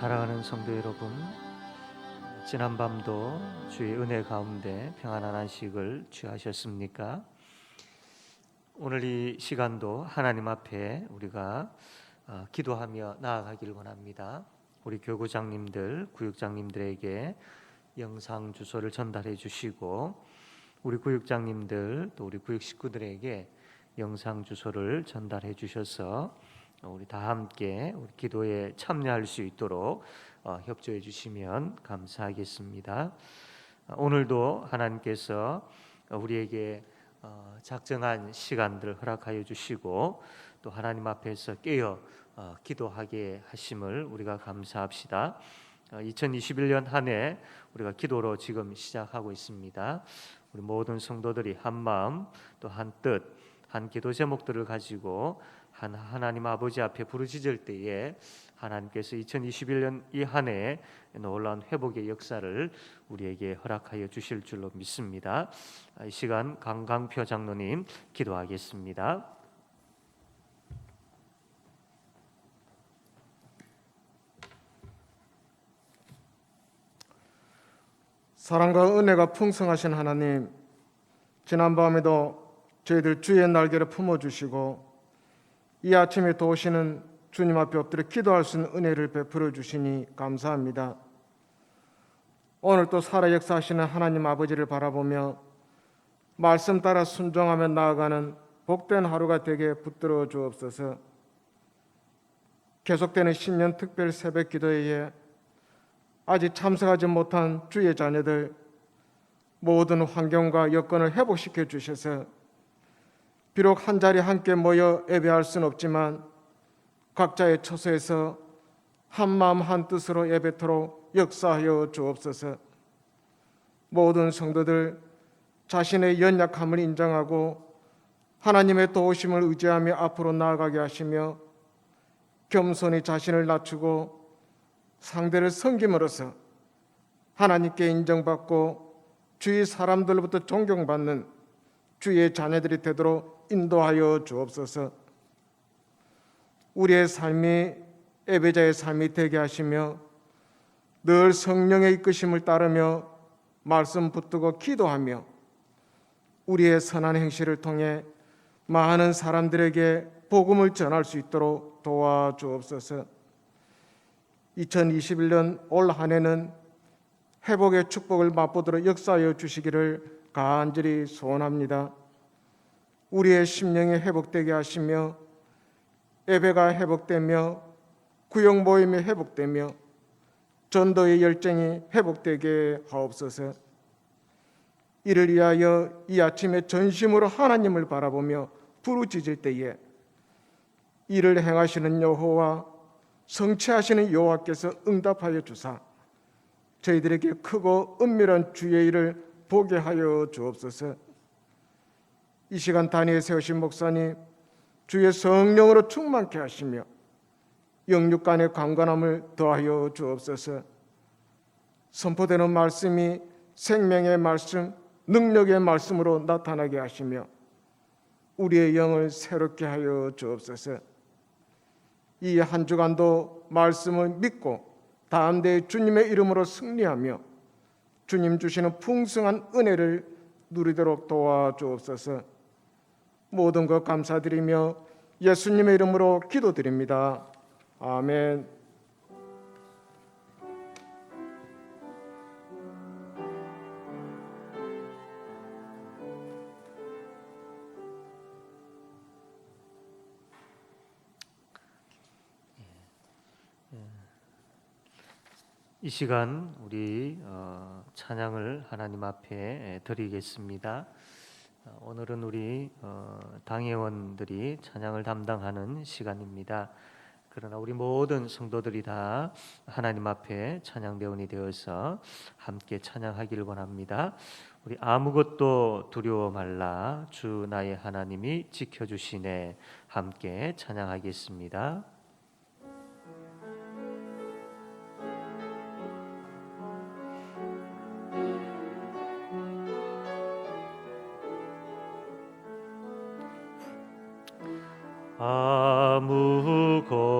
사랑하는 성도 여러분, 지난밤도 주의 은혜 가운데 평안한 안식을 취하셨습니까? 오늘 이 시간도 하나님 앞에 우리가 기도하며 나아가기를 원합니다. 우리 교구장님들, 구육장님들에게 영상 주소를 전달해 주시고, 우리 구육장님들 또 우리 구육 식구들에게 영상 주소를 전달해 주셔서 우리 다 함께 우리 기도에 참여할 수 있도록 협조해 주시면 감사하겠습니다. 오늘도 하나님께서 우리에게 작정한 시간들을 허락하여 주시고 또 하나님 앞에서 깨어 기도하게 하심을 우리가 감사합시다. 2021년 한 해 우리가 기도로 지금 시작하고 있습니다. 우리 모든 성도들이 한 마음 또 한 뜻, 한 기도 제목들을 가지고 하나님 아버지 앞에 부르짖을 때에 하나님께서 2021년 이 한 해에 놀라운 회복의 역사를 우리에게 허락하여 주실 줄로 믿습니다. 이 시간 강강표 장로님 기도하겠습니다. 사랑과 은혜가 풍성하신 하나님, 지난밤에도 저희들 주의 날개를 품어주시고 이 아침에 도우시는 주님 앞에 엎드려 기도할 수 있는 은혜를 베풀어 주시니 감사합니다. 오늘 또 살아 역사하시는 하나님 아버지를 바라보며 말씀 따라 순종하며 나아가는 복된 하루가 되게 붙들어 주옵소서. 계속되는 신년 특별 새벽 기도회에 아직 참석하지 못한 주의 자녀들 모든 환경과 여건을 회복시켜 주셔서 비록 한 자리 함께 모여 예배할 수는 없지만 각자의 처소에서 한 마음 한 뜻으로 예배토록 역사하여 주옵소서. 모든 성도들 자신의 연약함을 인정하고 하나님의 도우심을 의지하며 앞으로 나아가게 하시며 겸손히 자신을 낮추고 상대를 섬김으로써 하나님께 인정받고 주위 사람들로부터 존경받는 주의 자녀들이 되도록 인도하여 주옵소서. 우리의 삶이 예배자의 삶이 되게 하시며 늘 성령의 이끄심을 따르며 말씀 붙들고 기도하며 우리의 선한 행실을 통해 많은 사람들에게 복음을 전할 수 있도록 도와주옵소서. 2021년 올 한 해는 회복의 축복을 맛보도록 역사하여 주시기를 간절히 소원합니다. 우리의 심령이 회복되게 하시며 예배가 회복되며 구역 모임이 회복되며 전도의 열정이 회복되게 하옵소서. 이를 위하여 이 아침에 전심으로 하나님을 바라보며 부르짖을 때에 이를 행하시는 여호와 성취하시는 여호와께서 응답하여 주사 저희들에게 크고 은밀한 주의 일을 보게 하여 주옵소서. 이 시간 단위에 세우신 목사님 주의 성령으로 충만케 하시며 영육 간의 강건함을 더하여 주옵소서. 선포되는 말씀이 생명의 말씀, 능력의 말씀으로 나타나게 하시며 우리의 영을 새롭게 하여 주옵소서. 이 한 주간도 말씀을 믿고 담대히 주님의 이름으로 승리하며 주님 주시는 풍성한 은혜를 누리도록 도와주옵소서. 모든 것 감사드리며 예수님의 이름으로 기도드립니다. 아멘. 이 시간 우리 찬양을 하나님 앞에 드리겠습니다. 오늘은 우리 당회원들이 찬양을 담당하는 시간입니다. 그러나 우리 모든 성도들이 다 하나님 앞에 찬양대원이 되어서 함께 찬양하기를 원합니다. 우리 아무것도 두려워 말라 주 나의 하나님이 지켜주시네 함께 찬양하겠습니다.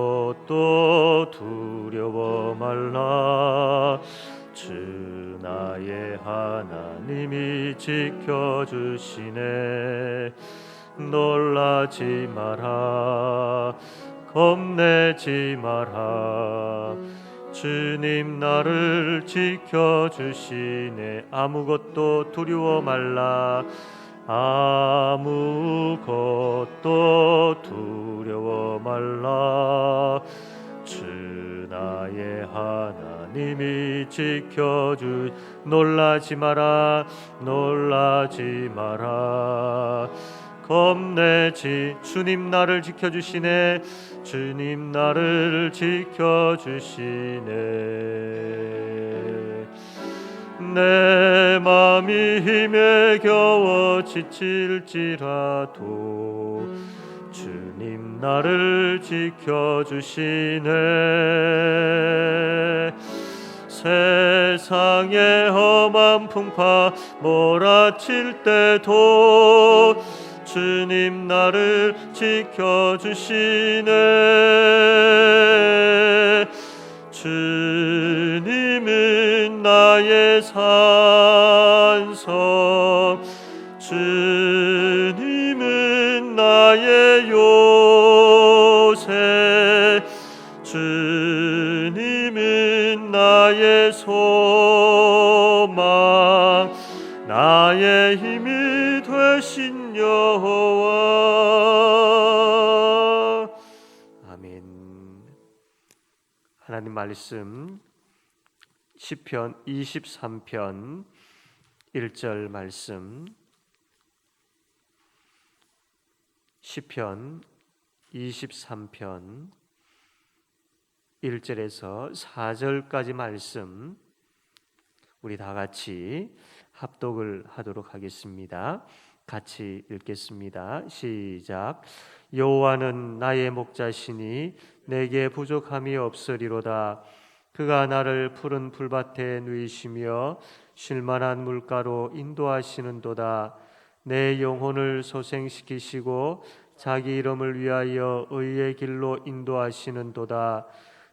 아무것도 두려워 말라 하나님이 지켜주시네. 놀라지 마라, 겁내지 마라. 주님 나를 지켜주시네. 아무것도 두려워 말라. 아무것도 두려워 말라. 주 나의 하나님이 지켜주. 놀라지 마라, 놀라지 마라. 겁내지. 주님 나를 지켜주시네. 주님 나를 지켜주시네. 내 맘이 힘에 겨워 지칠지라도 주님 나를 지켜주시네. 세상의 험한 풍파 몰아칠 때도 주님 나를 지켜주시네. 주님은 나의 산성, 주님은 나의 요새, 주님은 나의 소망, 나의 힘이 되신 여호와. 아멘. 하나님 말씀 시편 23편 1절 말씀. 시편 23편 1절에서 4절까지 말씀 우리 다 같이 합독을 하도록 하겠습니다. 같이 읽겠습니다. 시작. 여호와는 나의 목자시니 내게 부족함이 없으리로다. 그가 나를 푸른 풀밭에 누이시며 쉴만한 물가로 인도하시는도다. 내 영혼을 소생시키시고 자기 이름을 위하여 의의 길로 인도하시는도다.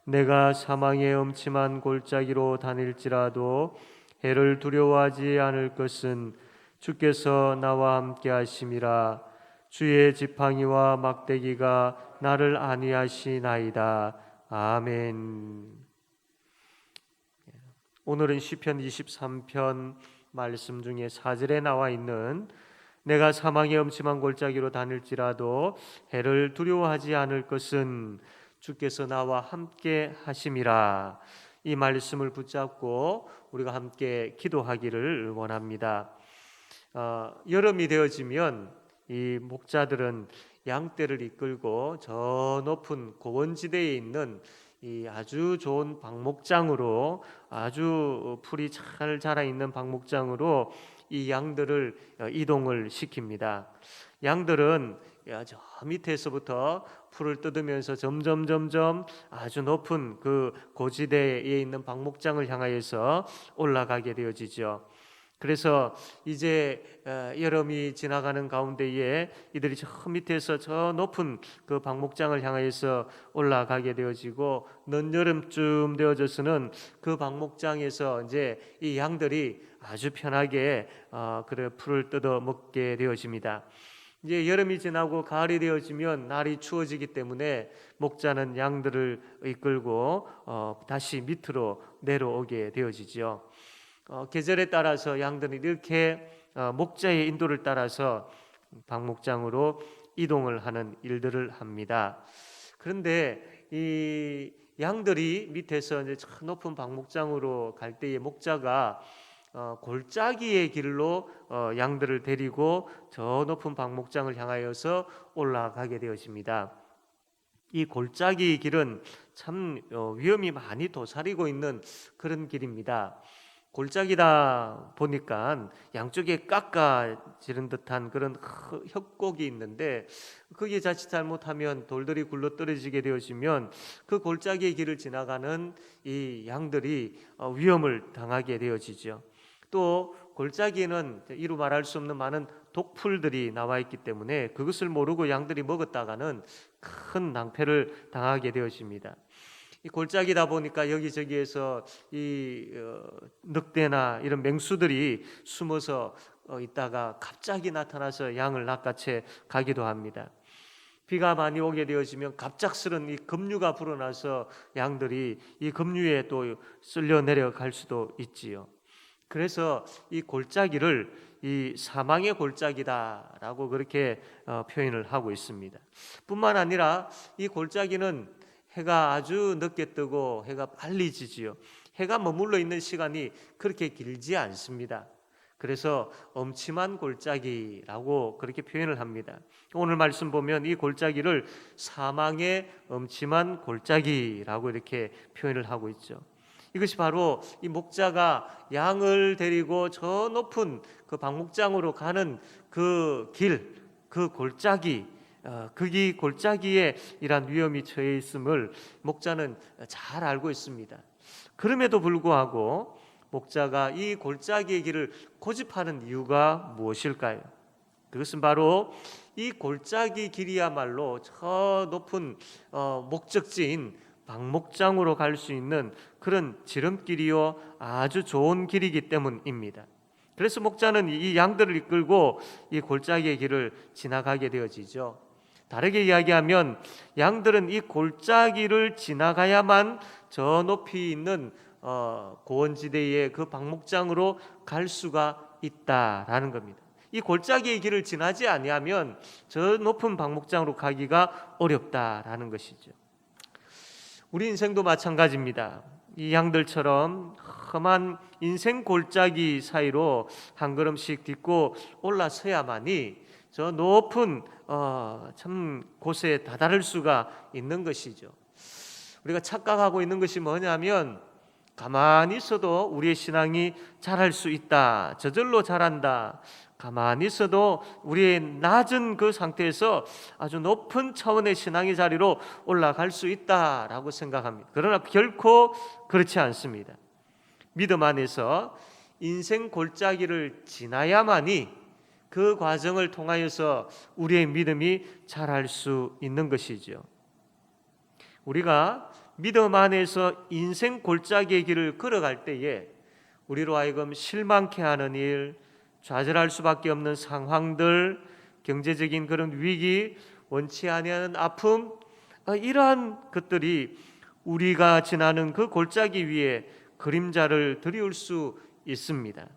내가 사망의 음침한 골짜기로 다닐지라도 해를 두려워하지 않을 것은 주께서 나와 함께 하심이라. 주의 지팡이와 막대기가 나를 안위하시나이다. 아멘. 오늘은 시편 23편 말씀 중에 4절에 나와 있는 내가 사망의 음침한 골짜기로 다닐지라도 해를 두려워하지 않을 것은 주께서 나와 함께 하심이라. 이 말씀을 붙잡고 우리가 함께 기도하기를 원합니다. 여름이 되어지면 이 목자들은 양떼를 이끌고 저 높은 고원지대에 있는 이 아주 좋은 방목장으로, 아주 풀이 잘 자라 있는 방목장으로 이 양들을 이동을 시킵니다. 양들은 저 밑에서부터 풀을 뜯으면서 점점 아주 높은 그 고지대에 있는 방목장을 향하여서 올라가게 되어지죠. 그래서 이제 여름이 지나가는 가운데에 이들이 저 밑에서 저 높은 그 방목장을 향하여서 올라가게 되어지고, 늦여름쯤 되어져서는 그 방목장에서 이제 이 양들이 아주 편하게 그래 풀을 뜯어 먹게 되어집니다. 이제 여름이 지나고 가을이 되어지면 날이 추워지기 때문에 목자는 양들을 이끌고 다시 밑으로 내려오게 되어지죠. 계절에 따라서 양들은 이렇게 목자의 인도를 따라서 방목장으로 이동을 하는 일들을 합니다. 그런데 이 양들이 밑에서 이제 저 높은 방목장으로 갈 때에 목자가 골짜기의 길로 양들을 데리고 저 높은 방목장을 향하여서 올라가게 되어집니다. 이 골짜기 길은 참 위험이 많이 도사리고 있는 그런 길입니다. 골짜기다 보니까 양쪽에 깎아지른 듯한 그런 협곡이 있는데, 그게 자칫 잘못하면 돌들이 굴러 떨어지게 되어지면 그 골짜기의 길을 지나가는 이 양들이 위험을 당하게 되어지죠. 또 골짜기에는 이루 말할 수 없는 많은 독풀들이 나와 있기 때문에 그것을 모르고 양들이 먹었다가는 큰 낭패를 당하게 되어집니다. 이 골짜기다 보니까 여기저기에서 이 늑대나 이런 맹수들이 숨어서 있다가 갑자기 나타나서 양을 낚아채 가기도 합니다. 비가 많이 오게 되어지면 갑작스런 이 급류가 불어나서 양들이 이 급류에 또 쓸려 내려갈 수도 있지요. 그래서 이 골짜기를 이 사망의 골짜기다라고 그렇게 표현을 하고 있습니다. 뿐만 아니라 이 골짜기는 해가 아주 늦게 뜨고 해가 빨리 지지요. 해가 머물러 있는 시간이 그렇게 길지 않습니다. 그래서 엄침한 골짜기라고 그렇게 표현을 합니다. 오늘 말씀 보면 이 골짜기를 사망의 엄침한 골짜기라고 이렇게 표현을 하고 있죠. 이것이 바로 이 목자가 양을 데리고 저 높은 그 방목장으로 가는 그 길, 그 골짜기, 거기 골짜기에 이러한 위험이 처해 있음을 목자는 잘 알고 있습니다. 그럼에도 불구하고 목자가 이 골짜기의 길을 고집하는 이유가 무엇일까요? 그것은 바로 이 골짜기 길이야말로 저 높은 목적지인 방목장으로 갈 수 있는 그런 지름길이요 아주 좋은 길이기 때문입니다. 그래서 목자는 이 양들을 이끌고 이 골짜기의 길을 지나가게 되어지죠. 다르게 이야기하면 양들은 이 골짜기를 지나가야만 저 높이 있는 고원지대의 그 방목장으로 갈 수가 있다라는 겁니다. 이 골짜기의 길을 지나지 아니하면 저 높은 방목장으로 가기가 어렵다라는 것이죠. 우리 인생도 마찬가지입니다. 이 양들처럼 험한 인생 골짜기 사이로 한 걸음씩 딛고 올라서야만이 저 높은 참 곳에 다다를 수가 있는 것이죠. 우리가 착각하고 있는 것이 뭐냐면 가만히 있어도 우리의 신앙이 자랄 수 있다, 저절로 자란다, 가만히 있어도 우리의 낮은 그 상태에서 아주 높은 차원의 신앙의 자리로 올라갈 수 있다라고 생각합니다. 그러나 결코 그렇지 않습니다. 믿음 안에서 인생 골짜기를 지나야만이 그 과정을 통하여서 우리의 믿음이 자랄 수 있는 것이죠. 우리가 믿음 안에서 인생 골짜기의 길을 걸어갈 때에 우리로 하여금 실망케 하는 일, 좌절할 수밖에 없는 상황들, 경제적인 그런 위기, 원치 아니하는 아픔, 이러한 것들이 우리가 지나는 그 골짜기 위에 그림자를 드리울 수 있습니다.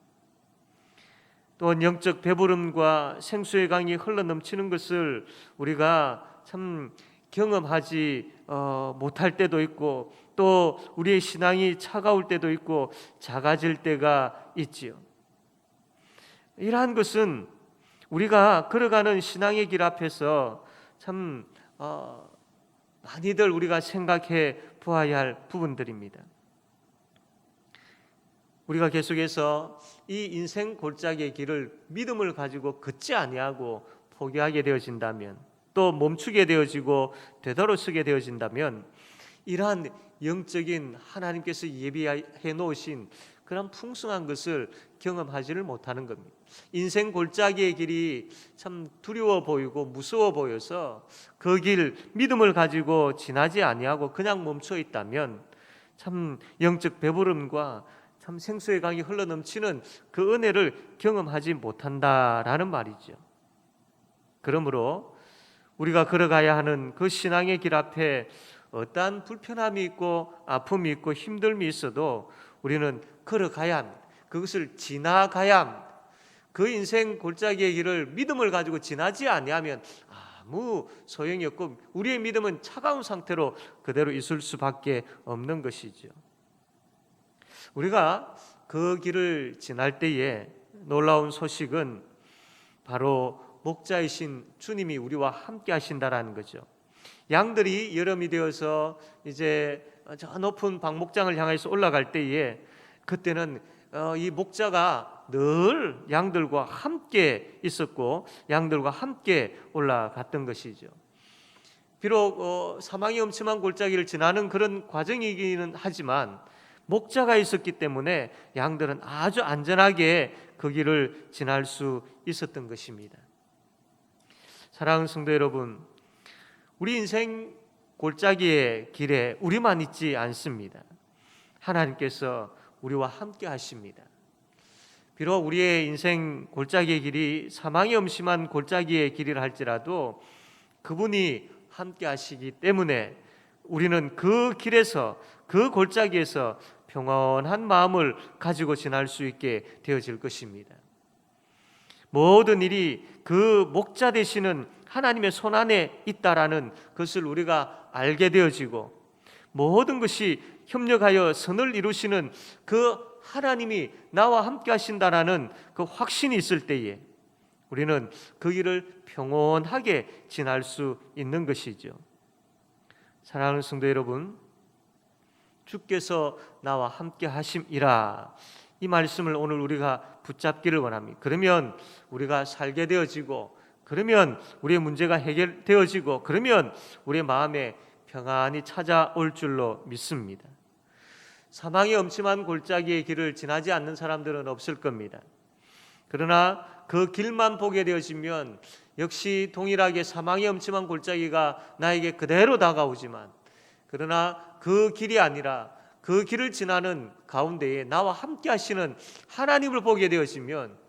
또한 영적 배부름과 생수의 강이 흘러넘치는 것을 우리가 참 경험하지 못할 때도 있고, 또 우리의 신앙이 차가울 때도 있고 작아질 때가 있지요. 이러한 것은 우리가 걸어가는 신앙의 길 앞에서 참 많이들 우리가 생각해 보아야 할 부분들입니다. 우리가 계속해서 이 인생 골짜기의 길을 믿음을 가지고 걷지 아니하고 포기하게 되어진다면, 또 멈추게 되어지고 되돌아서게 되어진다면, 이러한 영적인 하나님께서 예비해 놓으신 그런 풍성한 것을 경험하지를 못하는 겁니다. 인생 골짜기의 길이 참 두려워 보이고 무서워 보여서 그 길 믿음을 가지고 지나지 아니하고 그냥 멈춰 있다면 참 영적 배부름과 참 생수의 강이 흘러넘치는 그 은혜를 경험하지 못한다라는 말이죠. 그러므로 우리가 걸어가야 하는 그 신앙의 길 앞에 어떠한 불편함이 있고 아픔이 있고 힘듦이 있어도 우리는 걸어가야 합니다. 그것을 지나가야 합니다. 그 인생 골짜기의 길을 믿음을 가지고 지나지 아니하면 아무 소용이 없고 우리의 믿음은 차가운 상태로 그대로 있을 수밖에 없는 것이죠. 우리가 그 길을 지날 때에 놀라운 소식은 바로 목자이신 주님이 우리와 함께 하신다라는 거죠. 양들이 여름이 되어서 이제 저 높은 방목장을 향해서 올라갈 때에 그때는 이 목자가 늘 양들과 함께 있었고 양들과 함께 올라갔던 것이죠. 비록 사망이 엄침한 골짜기를 지나는 그런 과정이기는 하지만 목자가 있었기 때문에 양들은 아주 안전하게 그 길을 지날 수 있었던 것입니다. 사랑하는 성도 여러분, 우리 인생 골짜기의 길에 우리만 있지 않습니다. 하나님께서 우리와 함께 하십니다. 비록 우리의 인생 골짜기의 길이 사망이 엄심한 골짜기의 길이라 할지라도 그분이 함께 하시기 때문에 우리는 그 길에서, 그 골짜기에서 평온한 마음을 가지고 지날 수 있게 되어질 것입니다. 모든 일이 그 목자 되시는 하나님의 손 안에 있다라는 것을 우리가 알게 되어지고, 모든 것이 협력하여 선을 이루시는 그 하나님이 나와 함께 하신다라는 그 확신이 있을 때에 우리는 그 길을 평온하게 지날 수 있는 것이죠. 사랑하는 성도 여러분, 주께서 나와 함께 하심이라, 이 말씀을 오늘 우리가 붙잡기를 원합니다. 그러면 우리가 살게 되어지고, 그러면 우리의 문제가 해결되어지고, 그러면 우리의 마음에 평안이 찾아올 줄로 믿습니다. 사망의 엄침한 골짜기의 길을 지나지 않는 사람들은 없을 겁니다. 그러나 그 길만 보게 되어지면 역시 동일하게 사망의 엄침한 골짜기가 나에게 그대로 다가오지만, 그러나 그 길이 아니라 그 길을 지나는 가운데에 나와 함께 하시는 하나님을 보게 되어지면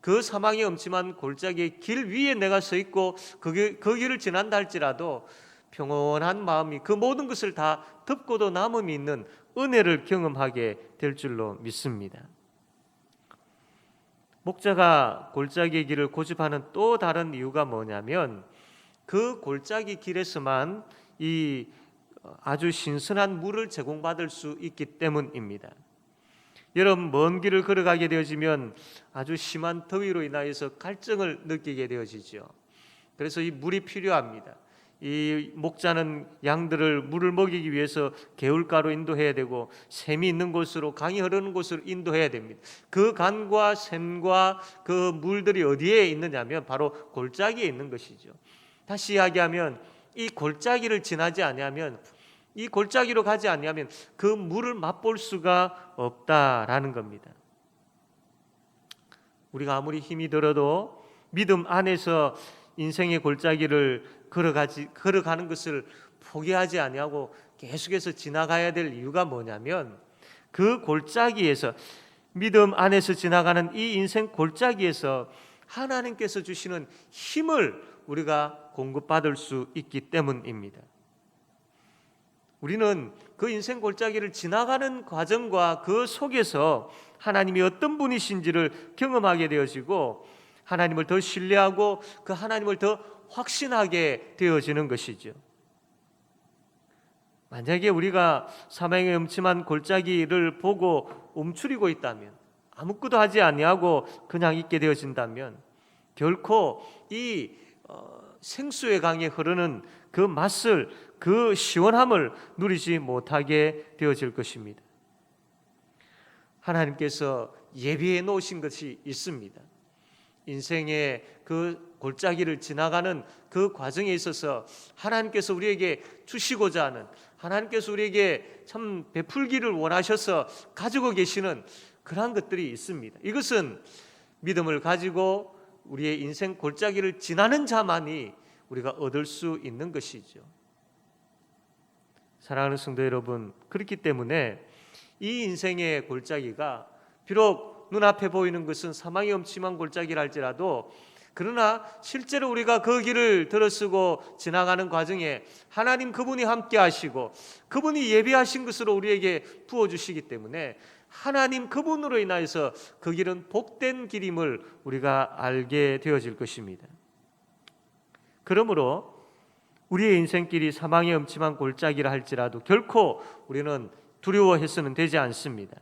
그 사망의 엄침한 골짜기의 길 위에 내가 서 있고 그 길을 지난다 할지라도 평온한 마음이 그 모든 것을 다 덮고도 남음이 있는 은혜를 경험하게 될 줄로 믿습니다. 목자가 골짜기의 길을 고집하는 또 다른 이유가 뭐냐면, 그 골짜기 길에서만 이 아주 신선한 물을 제공받을 수 있기 때문입니다. 여러분, 먼 길을 걸어가게 되어지면 아주 심한 더위로 인하여서 갈증을 느끼게 되어지죠. 그래서 이 물이 필요합니다. 이 목자는 양들을 물을 먹이기 위해서 개울가로 인도해야 되고, 샘이 있는 곳으로, 강이 흐르는 곳으로 인도해야 됩니다. 그 강과 샘과 그 물들이 어디에 있느냐면 바로 골짜기에 있는 것이죠. 다시 이야기하면 이 골짜기를 지나지 아니하면, 이 골짜기로 가지 아니하면 그 물을 맛볼 수가 없다라는 겁니다. 우리가 아무리 힘이 들어도 믿음 안에서 인생의 골짜기를 걸어가는 것을 포기하지 아니하고 계속해서 지나가야 될 이유가 뭐냐면, 그 골짜기에서, 믿음 안에서 지나가는 이 인생 골짜기에서 하나님께서 주시는 힘을 우리가 공급받을 수 있기 때문입니다. 우리는 그 인생 골짜기를 지나가는 과정과 그 속에서 하나님이 어떤 분이신지를 경험하게 되어지고, 하나님을 더 신뢰하고 그 하나님을 더 확신하게 되어지는 것이죠. 만약에 우리가 사망의 엄침한 골짜기를 보고 움츠리고 있다면, 아무것도 하지 아니하고 그냥 있게 되어진다면 결코 이 생수의 강에 흐르는 그 맛을, 그 시원함을 누리지 못하게 되어질 것입니다. 하나님께서 예비해 놓으신 것이 있습니다. 인생의 그 골짜기를 지나가는 그 과정에 있어서 하나님께서 우리에게 주시고자 하는, 하나님께서 우리에게 참 베풀기를 원하셔서 가지고 계시는 그러한 것들이 있습니다. 이것은 믿음을 가지고 우리의 인생 골짜기를 지나는 자만이 우리가 얻을 수 있는 것이죠. 사랑하는 성도 여러분, 그렇기 때문에 이 인생의 골짜기가 비록 눈앞에 보이는 것은 사망의 엄침한 골짜기라 할지라도, 그러나 실제로 우리가 그 길을 들어서고 지나가는 과정에 하나님 그분이 함께 하시고 그분이 예비하신 것으로 우리에게 부어주시기 때문에 하나님 그분으로 인하여서 그 길은 복된 길임을 우리가 알게 되어질 것입니다. 그러므로 우리의 인생길이 사망의 엄침한 골짜기라 할지라도 결코 우리는 두려워해서는 되지 않습니다.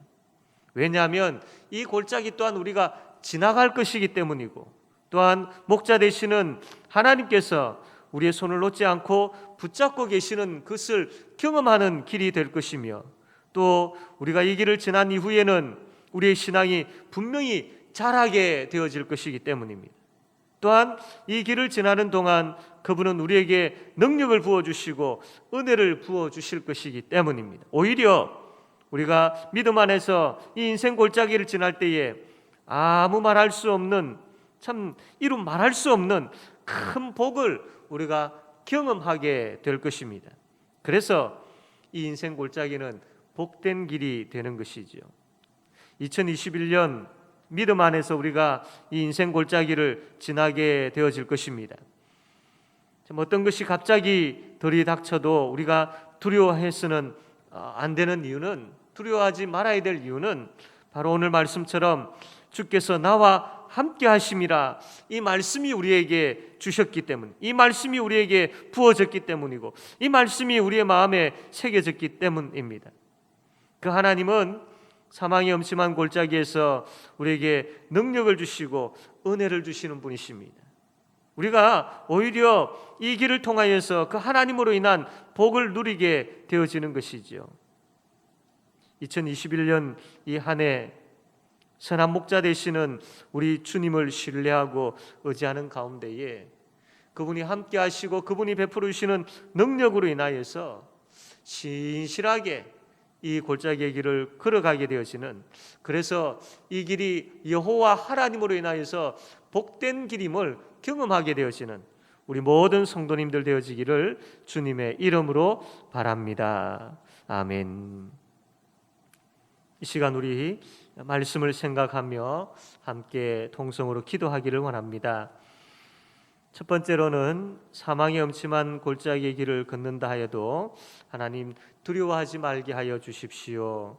왜냐하면 이 골짜기 또한 우리가 지나갈 것이기 때문이고, 또한 목자 되시는 하나님께서 우리의 손을 놓지 않고 붙잡고 계시는 것을 경험하는 길이 될 것이며, 또 우리가 이 길을 지난 이후에는 우리의 신앙이 분명히 자라게 되어질 것이기 때문입니다. 또한 이 길을 지나는 동안 그분은 우리에게 능력을 부어주시고 은혜를 부어주실 것이기 때문입니다. 오히려 우리가 믿음 안에서 이 인생 골짜기를 지날 때에 아무 말할 수 없는, 참 이루 말할 수 없는 큰 복을 우리가 경험하게 될 것입니다. 그래서 이 인생 골짜기는 복된 길이 되는 것이지요. 2021년 믿음 안에서 우리가 이 인생 골짜기를 지나게 되어질 것입니다. 어떤 것이 갑자기 들이닥쳐도 우리가 두려워해서는 안 되는 이유는, 두려워하지 말아야 될 이유는 바로 오늘 말씀처럼 주께서 나와 함께 하심이라, 이 말씀이 우리에게 주셨기 때문, 이 말씀이 우리에게 부어졌기 때문이고, 이 말씀이 우리의 마음에 새겨졌기 때문입니다. 그 하나님은 사망의 엄침한 골짜기에서 우리에게 능력을 주시고 은혜를 주시는 분이십니다. 우리가 오히려 이 길을 통하여서 그 하나님으로 인한 복을 누리게 되어지는 것이죠. 2021년 이 한 해 선한 목자 되시는 우리 주님을 신뢰하고 의지하는 가운데에 그분이 함께 하시고 그분이 베풀어 주시는 능력으로 인하여서 신실하게 이 골짜기의 길을 걸어가게 되어지는, 그래서 이 길이 여호와 하나님으로 인하여서 복된 길임을 경험하게 되어지는 우리 모든 성도님들 되어지기를 주님의 이름으로 바랍니다. 아멘. 이 시간 우리 말씀을 생각하며 함께 동성으로 기도하기를 원합니다. 첫 번째로는 사망의 엄침한 골짜기의 길을 걷는다 하여도 하나님 두려워하지 말게 하여 주십시오.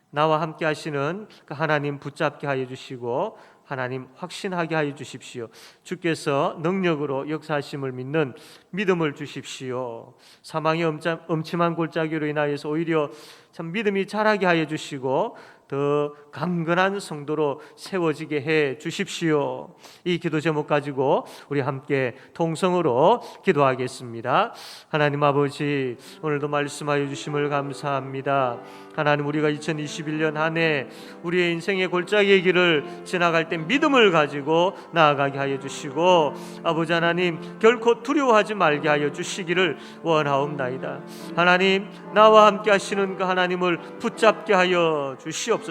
나와 함께 하시는 그 하나님 붙잡게 하여 주시고 하나님 확신하게 하여 주십시오. 주께서 능력으로 역사하심을 믿는 믿음을 주십시오. 사망의 엄침한 골짜기로 인하여서 오히려 참 믿음이 자라게 하여 주시고 더 강건한 성도로 세워지게 해 주십시오. 이 기도 제목 가지고 우리 함께 통성으로 기도하겠습니다. 하나님 아버지, 오늘도 말씀하여 주심을 감사합니다. 하나님, 우리가 2021년 한 해 우리의 인생의 골짜기의 길을 지나갈 때 믿음을 가지고 나아가게 하여 주시고, 아버지 하나님 결코 두려워하지 말게 하여 주시기를 원하옵나이다. 하나님, 나와 함께 하시는 그 하나님을 붙잡게 하여 주시옵소서.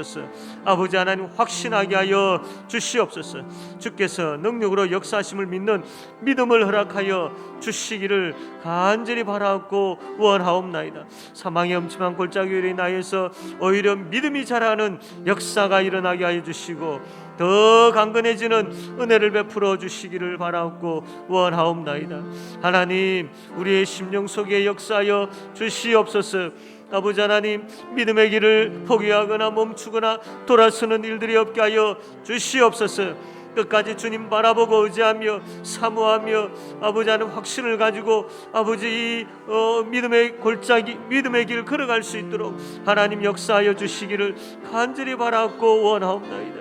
아버지 하나님 확신하게 하여 주시옵소서. 주께서 능력으로 역사하심을 믿는 믿음을 허락하여 주시기를 간절히 바라고 원하옵나이다. 사망의 엄침한 골짜기로 인하여서 오히려 믿음이 자라는 역사가 일어나게 하여 주시고 더 강건해지는 은혜를 베풀어 주시기를 바라고 원하옵나이다. 하나님, 우리의 심령 속에 역사하여 주시옵소서. 아버지 하나님, 믿음의 길을 포기하거나 멈추거나 돌아서는 일들이 없게 하여 주시옵소서. 끝까지 주님 바라보고 의지하며 사모하며 아버지 하나님 확신을 가지고 아버지 이 믿음의 골짜기, 믿음의 길 걸어갈 수 있도록 하나님 역사하여 주시기를 간절히 바라고 원하옵나이다.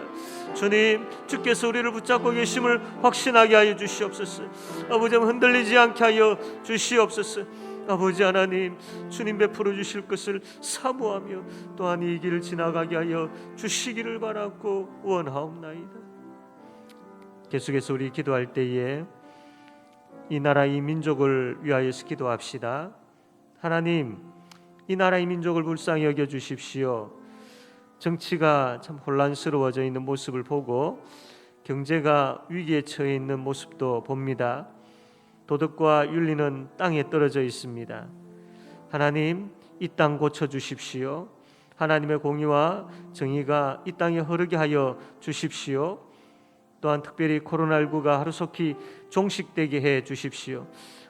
주님, 주께서 우리를 붙잡고 계심을 확신하게 하여 주시옵소서. 아버지 흔들리지 않게 하여 주시옵소서. 아버지 하나님, 주님 베풀어 주실 것을 사모하며 또한 이 길을 지나가게 하여 주시기를 바라고 원하옵나이다. 계속해서 우리 기도할 때에 이 나라 이 민족을 위하여서 기도합시다. 하나님, 이 나라 이 민족을 불쌍히 여겨 주십시오. 정치가 참 혼란스러워져 있는 모습을 보고 경제가 위기에 처해 있는 모습도 봅니다. 도덕과 윤리는 땅에 떨어져 있습니다. 하나님, 이 땅 고쳐 주십시오. 하나님의 공의와 정의가 이 땅에 흐르게 하여 주십시오. 또한 특별히 코로나19가 하루속히 종식되게 해 주십시오.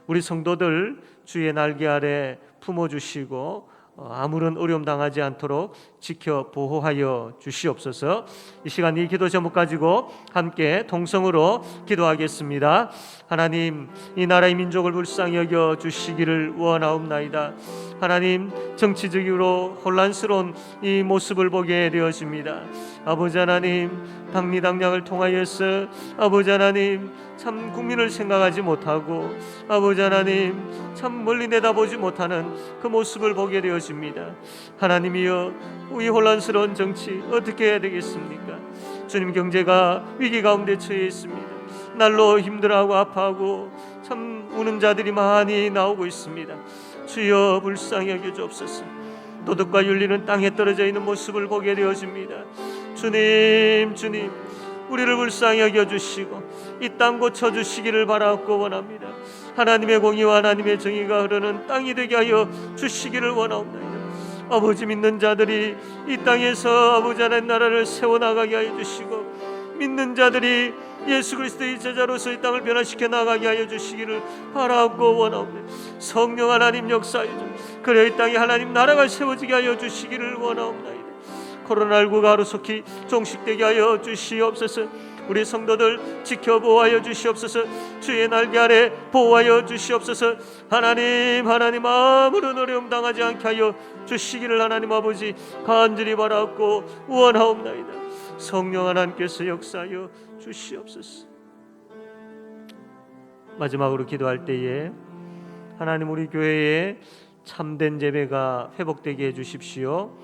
우리 성도들 주의 날개 아래 품어주시고 아무런 어려움 당하지 않도록 지켜 보호하여 주시옵소서. 이 시간 이 기도 제목 가지고 함께 동성으로 기도하겠습니다. 하나님, 이 나라의 민족을 불쌍히 여겨 주시기를 원하옵나이다. 하나님, 정치적으로 혼란스러운 이 모습을 보게 되어집니다. 아버지 하나님, 당리당략을 통하여서 아버지 하나님 참 국민을 생각하지 못하고 아버지 하나님 참 멀리 내다보지 못하는 그 모습을 보게 되어집니다. 하나님이여, 이 혼란스러운 정치 어떻게 해야 되겠습니까? 주님, 경제가 위기 가운데 처해 있습니다. 날로 힘들어하고 아파하고 참 우는 자들이 많이 나오고 있습니다. 주여 불쌍히 여겨 주옵소서. 도덕과 윤리는 땅에 떨어져 있는 모습을 보게 되어집니다. 주님, 우리를 불쌍히 여겨주시고 이 땅 고쳐주시기를 바라고 원합니다. 하나님의 공의와 하나님의 정의가 흐르는 땅이 되게 하여 주시기를 원하옵나이다. 아버지, 믿는 자들이 이 땅에서 아버지 하나님 나라를 세워나가게 하여 주시고, 믿는 자들이 예수 그리스도의 제자로서 이 땅을 변화시켜 나가게 하여 주시기를 바라고 원하옵니다. 성령 하나님 역사하여 주시고, 그래 이 땅에 하나님 나라가 세워지게 하여 주시기를 원하옵나이다. 코로나19가 하루속히 종식되게 하여 주시옵소서. 우리 성도들 지켜보호하여 주시옵소서. 주의 날개 아래 보호하여 주시옵소서. 하나님 아무런 어려움 당하지 않게 하여 주시기를 하나님 아버지 간절히 바라고 원하옵나이다. 성령 하나님께서 역사하여 주시옵소서. 마지막으로 기도할 때에 하나님, 우리 교회에 참된 예배가 회복되게 해주십시오.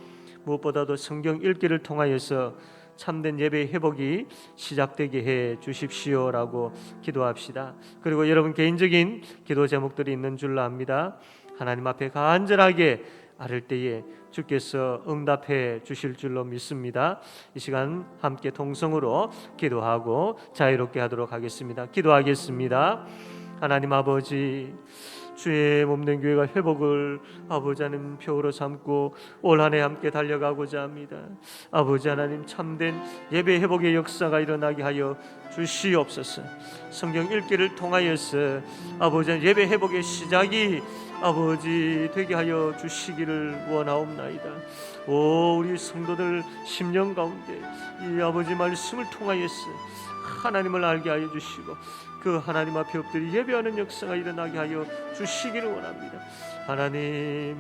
무엇보다도 성경 읽기를 통하여서 참된 예배의 회복이 시작되게 해 주십시오라고 기도합시다. 그리고 여러분 개인적인 기도 제목들이 있는 줄로 압니다. 하나님 앞에 간절하게 아를 때에 주께서 응답해 주실 줄로 믿습니다. 이 시간 함께 통성으로 기도하고 자유롭게 하도록 하겠습니다. 기도하겠습니다. 하나님 아버지, 주의 몸된 교회가 회복을 아버지 하나님 표로 삼고 올 한 해 함께 달려가고자 합니다. 아버지 하나님, 참된 예배 회복의 역사가 일어나게 하여 주시옵소서. 성경 읽기를 통하여서 아버지 하나님 예배 회복의 시작이 아버지 되게 하여 주시기를 원하옵나이다. 오, 우리 성도들 심령 가운데 이 아버지 말씀을 통하여서 하나님을 알게 하여 주시고 그 하나님 앞에 엎드려 예배하는 역사가 일어나게 하여 주시기를 원합니다. 하나님,